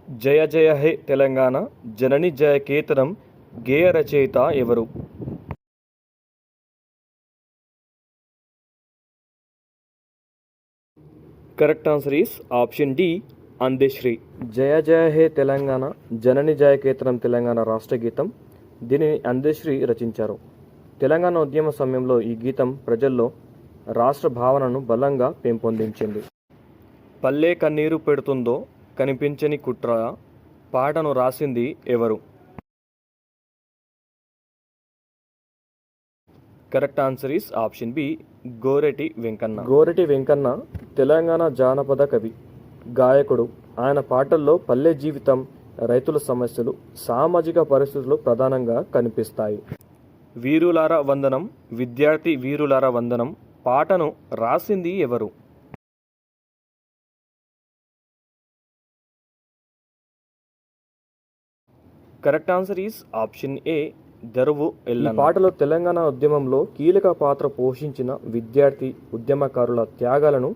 జయ జయ హే తెలంగాణ జనని జయకేతనం గేయ రచయిత ఎవరు? Correct answer is option D Andesri. జయ జయ హే తెలంగాణ జనని జయకేతనం తెలంగాణ రాష్ట్ర గీతం. దీనిని అందశ్రీ రచించారు. తెలంగాణ ఉద్యమ సమయంలో ఈ గీతం ప్రజల్లో రాష్ట్ర భావనను బలంగా పెంపొందించింది. పల్లె కన్నీరు పెడుతుందో కనిపించని కుట్ర పాటను రాసింది ఎవరు? Correct answer is option B Goreti Venkanna. Goreti Venkanna Telangana జానపద కవి, గాయకుడు. ఆయన పాటల్లో పల్లె జీవితం, రైతుల సమస్యలు, సామాజిక పరిస్థితులు ప్రధానంగా కనిపిస్తాయి. వీరులార వందనం, విద్యార్థి వీరులార వందనం పాటను రాసింది ఎవరు? Correct answer is option A Daruvu Ellanna. ఈ పాటలో తెలంగాణ ఉద్యమంలో కీలక పాత్ర పోషించిన విద్యార్థి ఉద్యమకారుల త్యాగాలను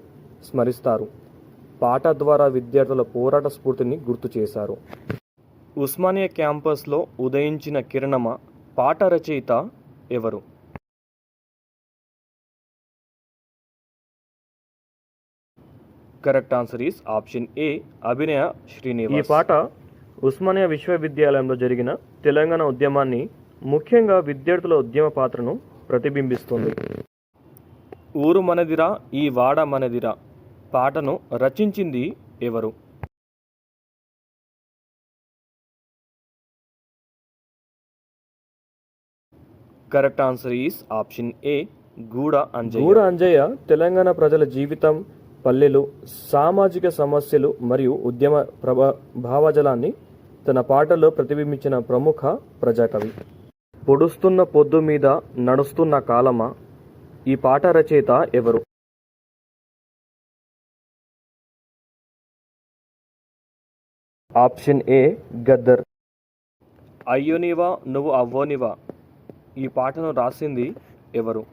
స్మరిస్తారు. పాట ద్వారా విద్యార్థుల పోరాట స్ఫూర్తిని గుర్తు చేశారు. ఉస్మానియా క్యాంపస్లో ఉదయించిన కిరణమ పాట రచయిత ఎవరు? Correct answer is option A Abhinaya Srinivas. ఈ పాట ఉస్మానియా విశ్వవిద్యాలయంలో జరిగిన తెలంగాణ ఉద్యమాన్ని, ముఖ్యంగా విద్యార్థుల ఉద్యమ పాత్రను ప్రతిబింబిస్తుంది. ఊరు మనదిరా ఈ వాడ మనదిరా పాటను రచించింది ఎవరు? కరెక్ట్ ఆన్సర్ ఈస్ ఆప్షన్ ఏ గూడ అంజయ్య. గూడ అంజయ్య తెలంగాణ ప్రజల జీవితం, పల్లెలు, సామాజిక సమస్యలు మరియు ఉద్యమ భావజలాన్ని తన పాటల్లో ప్రతిబింబించిన ప్రముఖ ప్రజాకవి. పొడుస్తున్న పొద్దు మీద నడుస్తున్న కాలమా ఈ పాట రచయిత ఎవరు? Option A Gaddar. అయ్యోనివా నువ్వు అవ్వోనివా ఈ పాటను రాసింది ఎవరు?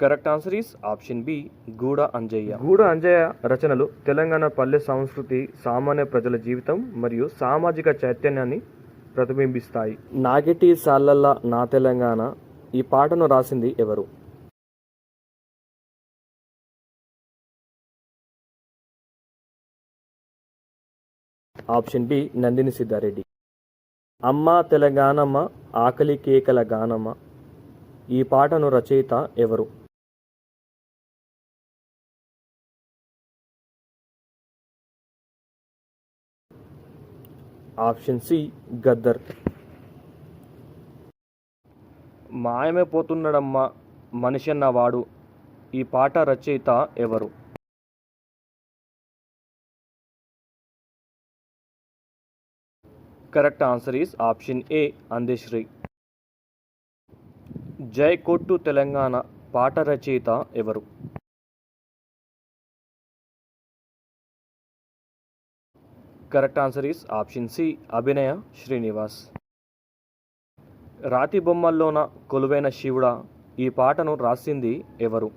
Correct answer is option B Guda Anjaiah. గూడ అంజయ్య రచనలు తెలంగాణ పల్లె సంస్కృతి, సామాన్య ప్రజల జీవితం మరియు సామాజిక చైతన్యాన్ని ప్రతిబింబిస్తాయి. నాగెటి సాల్లల్లా నా తెలంగాణ ఈ పాటను రాసింది ఎవరు? Option B Nandini Siddareddy. అమ్మా తెలంగాణమ్మ ఆకలి కేకల గానమ్మ ఈ పాటను రచయిత ఎవరు? Option C Gaddar. మాయమైపోతున్నాడమ్మా మనిషి అన్నవాడు ఈ పాట రచయిత ఎవరు? Correct answer is option A Andesri. జై కొట్టు తెలంగాణ పాట రచయిత ఎవరు? Correct answer is option C Abhinaya Srinivas. రాతి బొమ్మల్లోన కొలువైన శివుడా ఈ పాటను రాసింది ఎవరు?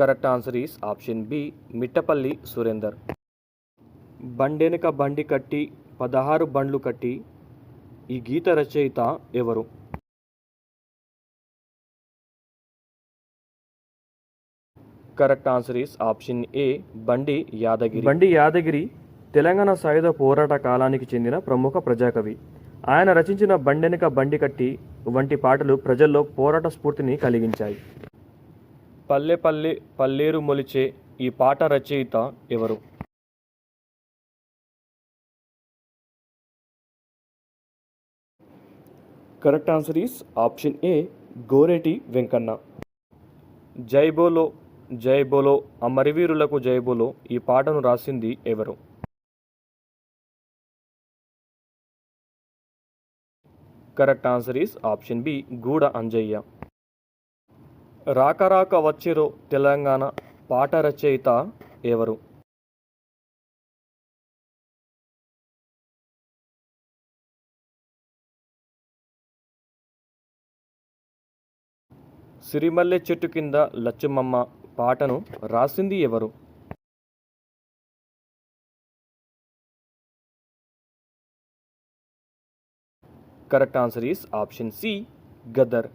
Correct answer is option B Mittapalli Surender. బండెనక బండి కట్టి 16 బండ్లు కట్టి ఈ గీత రచయిత ఎవరు? Correct answer is option A Bandi Yadagiri. బండి యాదగిరి తెలంగాణ సాయుధ పోరాట కాలానికి చెందిన ప్రముఖ ప్రజాకవి. ఆయన రచించిన బండెనక బండి కట్టి వంటి పాటలు ప్రజల్లో పోరాట స్ఫూర్తిని కలిగించాయి. పల్లె పల్లె పల్లేరు మొలిచే ఈ పాట రచయిత ఎవరు? కరెక్ట్ ఆన్సర్ ఈస్ ఆప్షన్ ఏ గోరేటి వెంకన్న. జై బోలో జై బోలో అమరవీరులకు జై బోలో ఈ పాటను రాసింది ఎవరు? Correct answer is option B Guda Anjaiah. రాక రాక వచ్చిరో తెలంగాణ పాట రచయిత ఎవరు? సిరిమల్లె చెట్టు కింద లచ్చుమమ్మ పాటను రాసింది ఎవరు? Correct answer is option C, Gaddar.